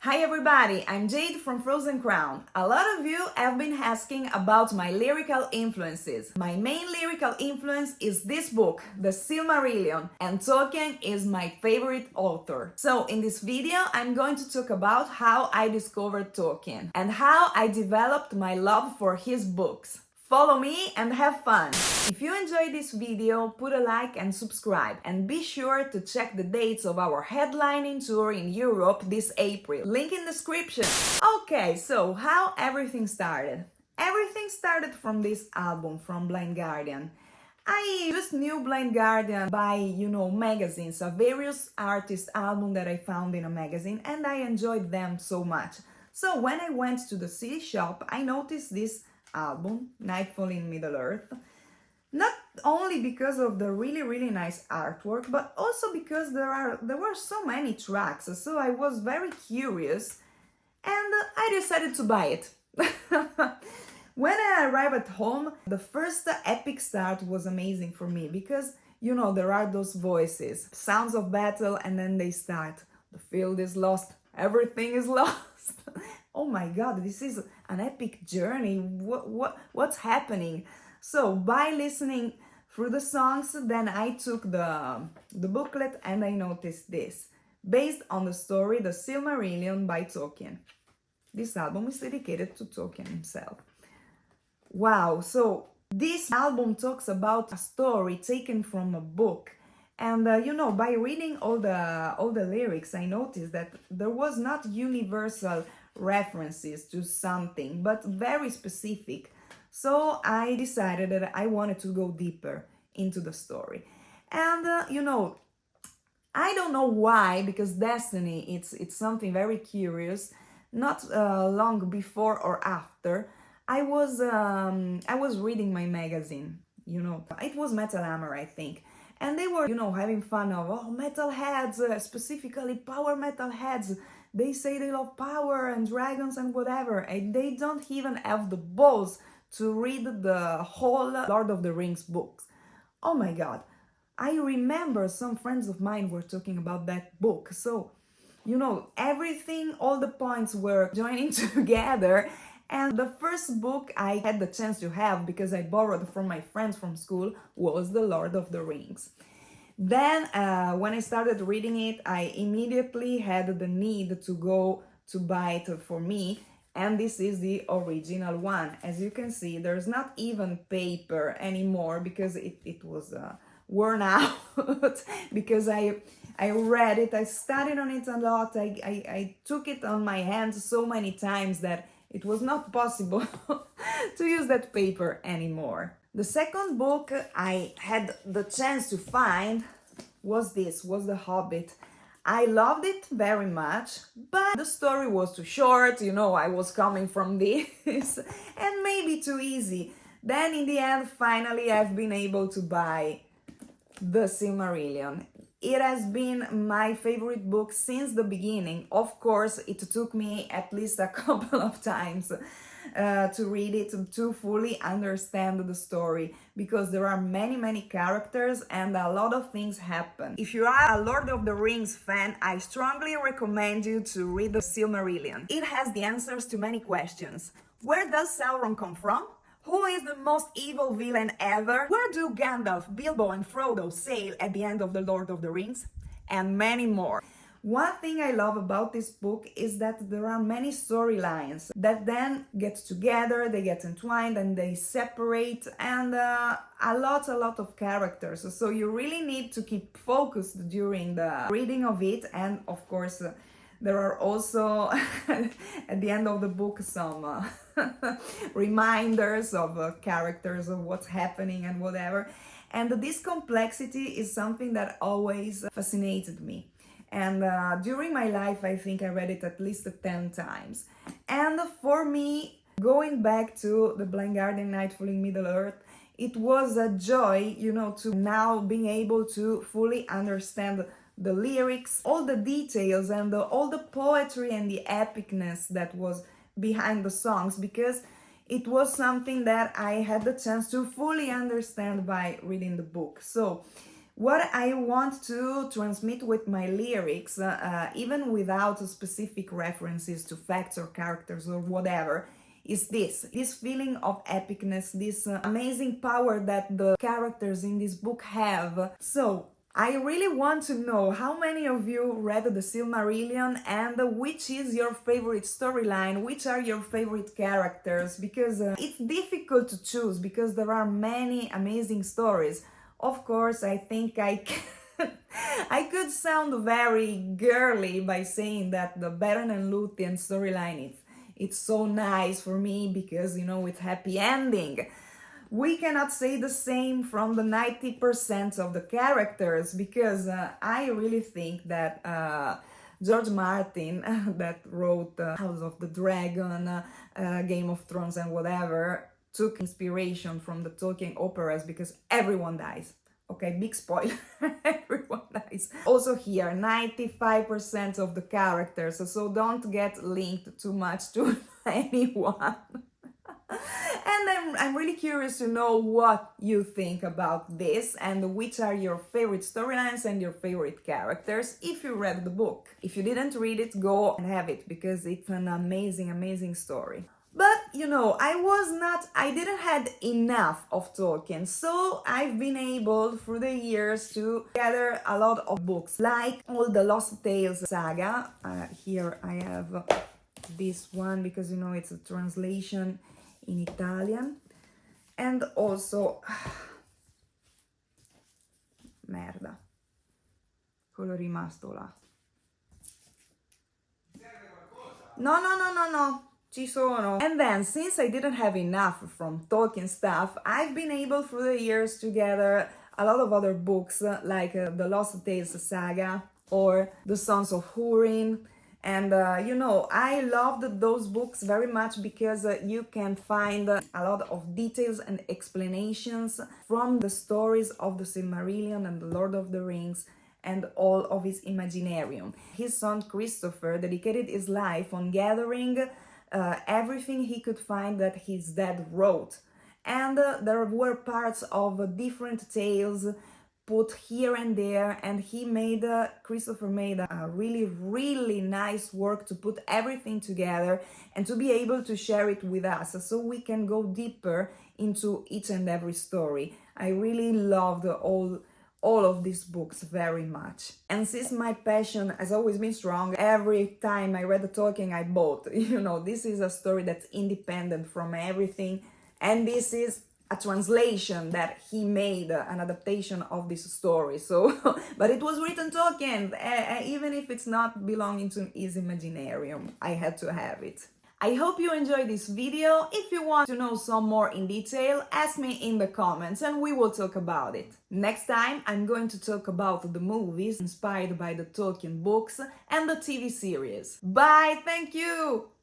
Hi everybody, I'm Jade from Frozen Crown. A lot of you have been asking about my lyrical influences. My main lyrical influence is this book, the Silmarillion, and Tolkien is my favorite author. So in this video, I'm going to talk about how I discovered Tolkien and how I developed my love for his books. Follow me and have fun! If you enjoyed this video, put a like and subscribe, and be sure to check the dates of our headlining tour in Europe this April. Link in description. Okay, so how everything started? Everything started from this album from Blind Guardian. I just knew Blind Guardian by, magazines, a various artist album that I found in a magazine, and I enjoyed them so much. So when I went to the CD shop, I noticed this album, Nightfall in Middle-earth, not only because of the really nice artwork, but also because there were so many tracks, so I was very curious and I decided to buy it. When I arrived at home, the first epic start was amazing for me because, there are those voices, sounds of battle, and then they start. The field is lost, everything is lost. Oh my god, this is an epic journey. What's happening? So by listening through the songs, then I took the booklet and I noticed this. Based on the story The Silmarillion by Tolkien. This album is dedicated to Tolkien himself. Wow, so this album talks about a story taken from a book. And by reading all the lyrics, I noticed that there was not universal references to something, but very specific. So I decided that I wanted to go deeper into the story. And, I don't know why, because Destiny, it's something very curious. Not long before or after, I was reading my magazine, It was Metal Hammer, I think. And they were, having fun of, metalheads, specifically power metalheads. They say they love power and dragons and whatever, and they don't even have the balls to read the whole Lord of the Rings books. Oh my god. I remember some friends of mine were talking about that book. So, everything, all the points were joining together. And the first book I had the chance to have, because I borrowed from my friends from school, was The Lord of the Rings. Then, when I started reading it, I immediately had the need to go to buy it for me. And this is the original one. As you can see, there's not even paper anymore because it was worn out. Because I read it, I studied on it a lot. I took it on my hands so many times that it was not possible to use that paper anymore. The second book I had the chance to find was The Hobbit. I loved it very much, but the story was too short, I was coming from this, and maybe too easy. Then in the end, finally, I've been able to buy The Silmarillion. It has been my favorite book since the beginning. Of course, it took me at least a couple of times to read it to fully understand the story, because there are many characters and a lot of things happen. If you are a Lord of the Rings fan, I strongly recommend you to read The Silmarillion. It has the answers to many questions. Where does Sauron come from? Who is the most evil villain ever? Where do Gandalf, Bilbo and Frodo sail at the end of The Lord of the Rings? And many more. One thing I love about this book is that there are many storylines that then get together, they get entwined and they separate, and a lot of characters. So you really need to keep focused during the reading of it, and of course there are also at the end of the book some reminders of characters, of what's happening and whatever. And this complexity is something that always fascinated me. And during my life, I think I read it at least 10 times. And for me, going back to the Blind Guardian Nightfall in Middle-earth, it was a joy, to now being able to fully understand the lyrics, all the details, and all the poetry and the epicness that was behind the songs, because it was something that I had the chance to fully understand by reading the book. So What I want to transmit with my lyrics, even without specific references to facts or characters or whatever, is this feeling of epicness, this amazing power that the characters in this book have. So I really want to know how many of you read the Silmarillion and which is your favorite storyline, which are your favorite characters, because it's difficult to choose because there are many amazing stories. Of course, I think I could sound very girly by saying that the Beren and Luthien storyline it's so nice for me because, it's happy ending. We cannot say the same from the 90% of the characters because I really think that George Martin, that wrote House of the Dragon, Game of Thrones and whatever, took inspiration from the Tolkien operas because everyone dies. Okay, big spoiler, everyone dies. Also here, 95% of the characters, so don't get linked too much to anyone. And I'm really curious to know what you think about this and which are your favorite storylines and your favorite characters if you read the book. If you didn't read it, go and have it because it's an amazing, amazing story. But, I didn't had enough of Tolkien, so I've been able through the years to gather a lot of books, like all the Lost Tales saga. Here I have this one because, it's a translation in Italian, and also merda, quello è rimasto là. No, ci sono. And then, since I didn't have enough from Tolkien stuff, I've been able through the years to gather a lot of other books, like the Lost Tales saga or the Sons of Húrin. And, I loved those books very much because you can find a lot of details and explanations from the stories of the Silmarillion and the Lord of the Rings and all of his Imaginarium. His son Christopher dedicated his life on gathering everything he could find that his dad wrote. And there were parts of different tales put here and there, and Christopher made a really, really nice work to put everything together and to be able to share it with us so we can go deeper into each and every story. I really loved all of these books very much. And since my passion has always been strong, every time I read the Tolkien I bought. This is a story that's independent from everything, and this is a translation that he made, an adaptation of this story. So, but it was written Tolkien, even if it's not belonging to his Imaginarium, I had to have it. I hope you enjoyed this video. If you want to know some more in detail, ask me in the comments and we will talk about it. Next time, I'm going to talk about the movies inspired by the Tolkien books and the TV series. Bye, thank you!